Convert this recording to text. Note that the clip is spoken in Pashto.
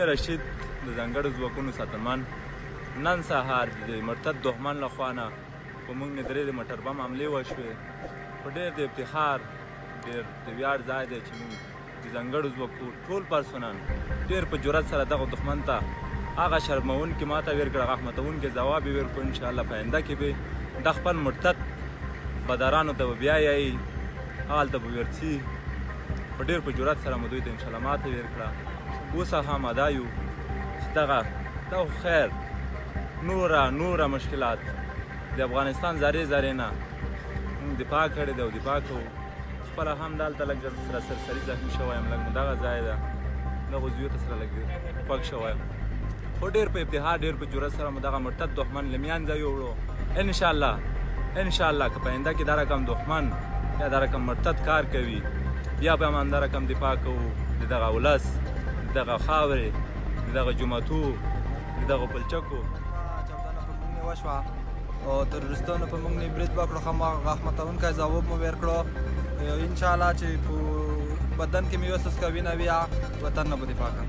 رشید د ځانګړو ځواکونو ساتنمن نن سهار د مرتد دښمن له خوا نه په موږ نه درې د موټر بم حملې وشوې. په ډېر د افتخار ډېر د ویاړ ځای دی چې موږ د ځانګړو ځواکو ټول پرسونل ډېر په جرأت سره دغه دښمن ته هغه شرموونکې ماته ویر کړه، هغه احمقوونکې ځواب یې ورکړو. انشاءالله په آینده کې به د خپل مرتد بدرانو ته به بیا یایي، هلته به ورځي. په ډېر په جرأت سره مو دوی ته انشاءالله ماته ویر کړه. اوس هم ادا یو چې دغه خیر نوره مشکلات د افغانستان ذرې ذرې نه موږ دفاع کړې ده او دفاع کوو. خپله هم دلته لږ سره سرسري زخمي شوی یم، لږ مو دغه ځای ده دغو زویو ته سره لږ خوږ شوی یم، خو ډېر په ابتهار ډېر په جرأت سره مو دغه مرتد دښمن له منځه یوړو. انشاءالله که په آینده کې دا رقم دښمن یا دا رقم مرتد کار کوي، بیا به هم همدا رقم دفاع کوو د دغه ولس، د دغه خاورې، د دغه جوماتو، د دغه پلچکو. چاودنه په موږ نه وشوه او تروریستانو په موږ نه برید وکړو، هماغه ماتونکی ځواب مو ورکړو. انشاءالله چې په بدن کې مې یو څه وینه وي، وطن نه به دفاع کوم.